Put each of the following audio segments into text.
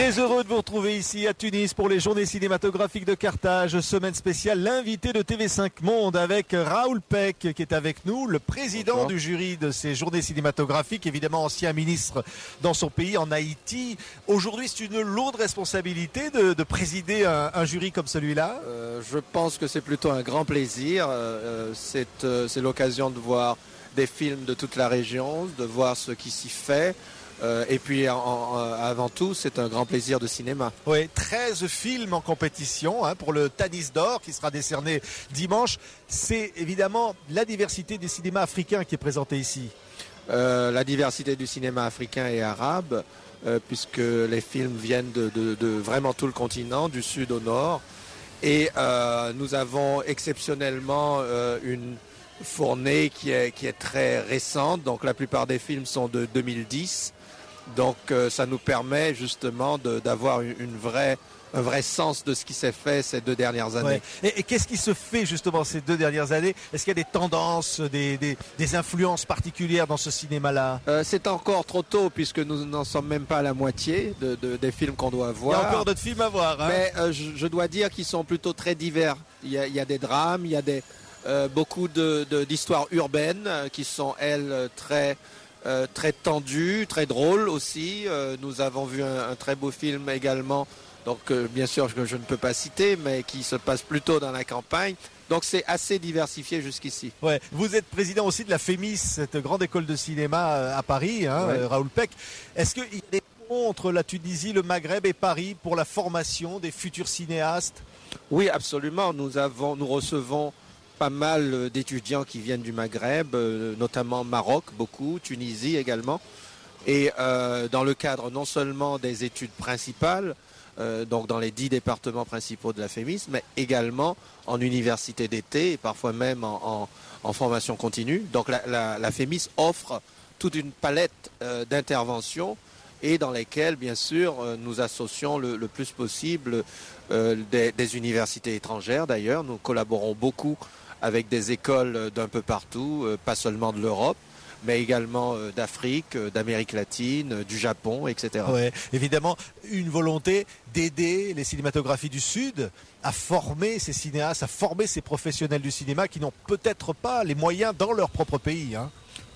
Très heureux de vous retrouver ici à Tunis pour les journées cinématographiques de Carthage. Semaine spéciale, l'invité de TV5 Monde avec Raoul Peck qui est avec nous, le président du jury de ces journées cinématographiques, évidemment ancien ministre dans son pays, en Haïti. Aujourd'hui, c'est une lourde responsabilité de présider un jury comme celui-là. Je pense que c'est plutôt un grand plaisir. C'est l'occasion de voir des films de toute la région, de voir ce qui s'y fait. Et puis avant tout, c'est un grand plaisir de cinéma. Oui, 13 films en compétition pour le Tanis d'Or qui sera décerné dimanche. C'est évidemment la diversité des cinémas africains qui est présentée ici. La diversité du cinéma africain et arabe, puisque les films viennent de vraiment tout le continent, du sud au nord. Et nous avons exceptionnellement une fournée qui est très récente. Donc la plupart des films sont de 2010. Donc ça nous permet justement d'avoir un vrai sens de ce qui s'est fait ces 2 dernières années. Ouais. Et qu'est-ce qui se fait justement ces 2 dernières années? Est-ce qu'il y a des tendances, des influences particulières dans ce cinéma-là? C'est encore trop tôt puisque nous n'en sommes même pas à la moitié des films qu'on doit voir. Il y a encore d'autres films à voir. Mais je dois dire qu'ils sont plutôt très divers. Il y a des drames, il y a beaucoup d'histoires urbaines qui sont, elles, très tendu, très drôle aussi. Nous avons vu un très beau film également, donc bien sûr que je ne peux pas citer, mais qui se passe plutôt dans la campagne. Donc c'est assez diversifié jusqu'ici. Ouais. Vous êtes président aussi de la FEMIS, cette grande école de cinéma à Paris, Raoul Peck. Est-ce qu'il y a des ponts entre la Tunisie, le Maghreb et Paris pour la formation des futurs cinéastes? Oui, absolument. Nous recevons pas mal d'étudiants qui viennent du Maghreb, notamment Maroc, beaucoup, Tunisie également. Et dans le cadre non seulement des études principales, donc dans les 10 départements principaux de la FEMIS, mais également en université d'été et parfois même en formation continue. Donc la FEMIS offre toute une palette d'interventions et dans lesquelles, bien sûr, nous associons le plus possible des universités étrangères. D'ailleurs, nous collaborons beaucoup avec des écoles d'un peu partout, pas seulement de l'Europe, mais également d'Afrique, d'Amérique latine, du Japon, etc. Ouais, évidemment, une volonté d'aider les cinématographies du Sud à former ces cinéastes, à former ces professionnels du cinéma qui n'ont peut-être pas les moyens dans leur propre pays.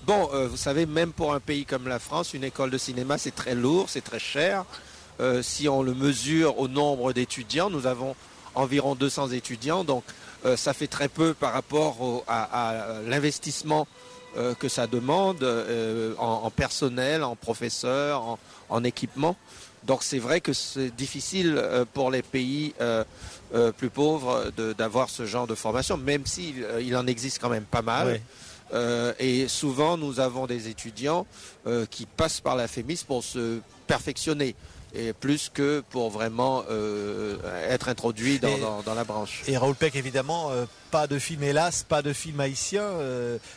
Bon, vous savez, même pour un pays comme la France, une école de cinéma, c'est très lourd, c'est très cher. Si on le mesure au nombre d'étudiants, nous avons environ 200 étudiants, donc ça fait très peu par rapport à l'investissement que ça demande en personnel, en professeurs, en équipement. Donc c'est vrai que c'est difficile pour les pays plus pauvres d'avoir ce genre de formation, même s'il en existe quand même pas mal. Oui. Et souvent nous avons des étudiants qui passent par la FEMIS pour se perfectionner. Et plus que pour vraiment être introduit dans la branche. Et Raoul Peck, évidemment, pas de film, hélas, pas de film haïtien.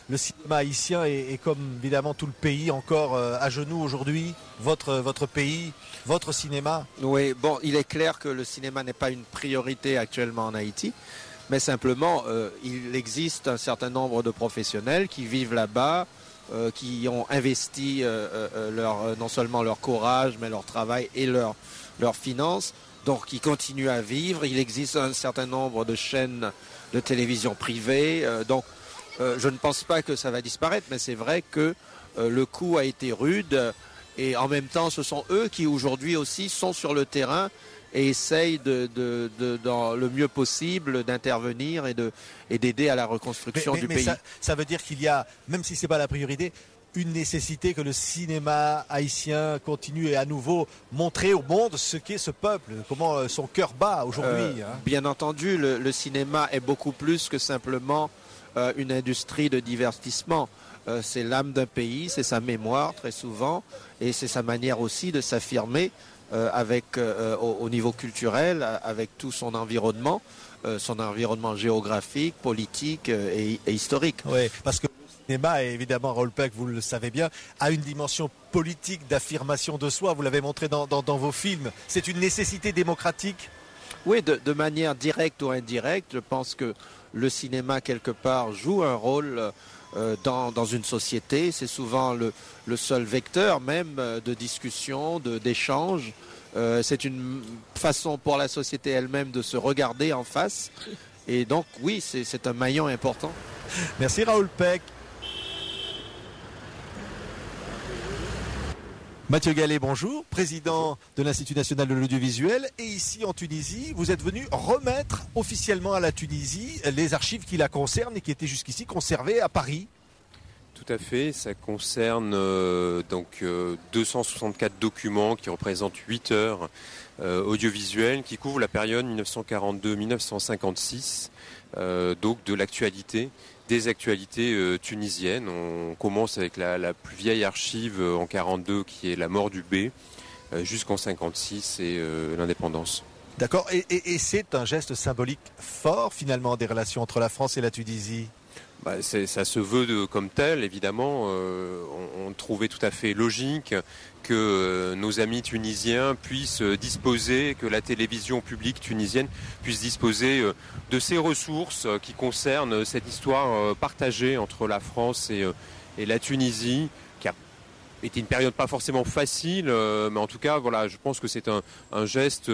Le cinéma haïtien est comme évidemment tout le pays encore à genoux aujourd'hui. Votre pays, votre cinéma. Oui, bon, il est clair que le cinéma n'est pas une priorité actuellement en Haïti. Mais simplement, il existe un certain nombre de professionnels qui vivent là-bas, qui ont investi non seulement leur courage, mais leur travail et leurs finances, donc qui continuent à vivre. Il existe un certain nombre de chaînes de télévision privées, donc je ne pense pas que ça va disparaître, mais c'est vrai que le coup a été rude, et en même temps, ce sont eux qui aujourd'hui aussi sont sur le terrain et essayent dans le mieux possible d'intervenir et d'aider à la reconstruction du pays. Ça veut dire qu'il y a, même si ce n'est pas la priorité, une nécessité que le cinéma haïtien continue et à nouveau montrer au monde ce qu'est ce peuple, comment son cœur bat aujourd'hui. Bien entendu, le cinéma est beaucoup plus que simplement une industrie de divertissement. C'est l'âme d'un pays, c'est sa mémoire très souvent, et c'est sa manière aussi de s'affirmer au niveau culturel, avec tout son environnement géographique, politique et historique. Oui, parce que le cinéma, évidemment, Raoul Peck, vous le savez bien, a une dimension politique d'affirmation de soi. Vous l'avez montré dans vos films. C'est une nécessité démocratique. Oui, de manière directe ou indirecte, je pense que le cinéma, quelque part, joue un rôle dans une société. C'est souvent le seul vecteur même de discussion, d'échange C'est une façon pour la société elle-même de se regarder en face. Et donc, oui, c'est un maillon important. Merci Raoul Peck. Mathieu Gallet, bonjour, président de l'Institut national de l'audiovisuel. Et ici en Tunisie, vous êtes venu remettre officiellement à la Tunisie les archives qui la concernent et qui étaient jusqu'ici conservées à Paris. Tout à fait, ça concerne 264 documents qui représentent 8 heures audiovisuelles qui couvrent la période 1942-1956, donc de l'actualité, des actualités tunisiennes. On commence avec la plus vieille archive en 42 qui est la mort du B, jusqu'en 56 et l'indépendance. D'accord, et c'est un geste symbolique fort finalement des relations entre la France et la Tunisie. Ça se veut comme tel, évidemment. On trouvait tout à fait logique que nos amis tunisiens puissent disposer, que la télévision publique tunisienne puisse disposer de ces ressources qui concernent cette histoire partagée entre la France et la Tunisie, qui a été une période pas forcément facile, mais en tout cas, voilà, je pense que c'est un geste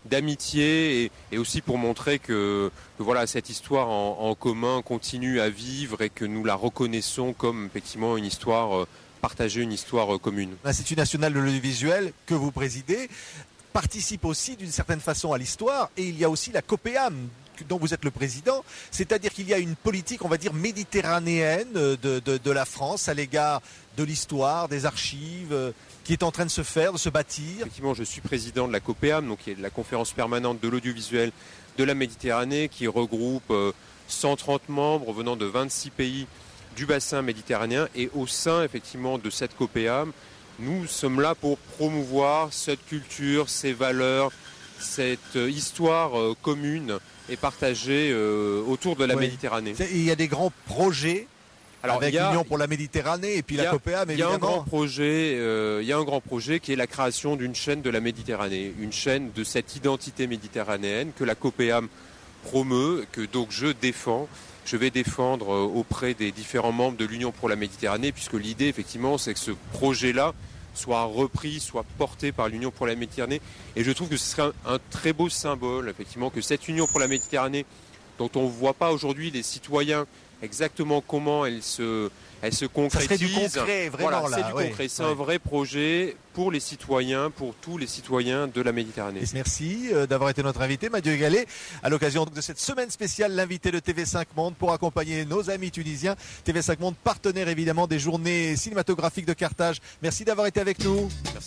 d'amitié et aussi pour montrer que voilà, cette histoire en commun continue à vivre et que nous la reconnaissons comme effectivement une histoire partagée, une histoire commune. L'Institut national de l'audiovisuel que vous présidez participe aussi d'une certaine façon à l'histoire et il y a aussi la COPEAM dont vous êtes le président, c'est-à-dire qu'il y a une politique, on va dire, méditerranéenne de la France à l'égard de l'histoire, des archives, qui est en train de se faire, de se bâtir. Effectivement, je suis président de la COPEAM, donc qui est la conférence permanente de l'audiovisuel de la Méditerranée, qui regroupe 130 membres venant de 26 pays du bassin méditerranéen. Et au sein, effectivement, de cette COPEAM, nous sommes là pour promouvoir cette culture, ces valeurs, cette histoire commune et partagée autour de la Méditerranée. Il y a des grands projets. Alors, avec l'Union pour la Méditerranée et puis la COPEAM, évidemment. Il y a un grand projet qui est la création d'une chaîne de la Méditerranée, une chaîne de cette identité méditerranéenne que la COPEAM promeut, que donc je vais défendre auprès des différents membres de l'Union pour la Méditerranée, puisque l'idée, effectivement, c'est que ce projet-là soit repris, soit porté par l'Union pour la Méditerranée. Et je trouve que ce serait un très beau symbole, effectivement, que cette Union pour la Méditerranée, dont on ne voit pas aujourd'hui les citoyens exactement comment elle se concrétise. Ça serait du concret, vraiment. Voilà, c'est du concret. C'est un vrai projet pour les citoyens, pour tous les citoyens de la Méditerranée. Merci d'avoir été notre invité, Mathieu Gallet, à l'occasion de cette semaine spéciale, l'invité de TV5 Monde pour accompagner nos amis tunisiens. TV5 Monde, partenaire évidemment des journées cinématographiques de Carthage. Merci d'avoir été avec nous. Merci.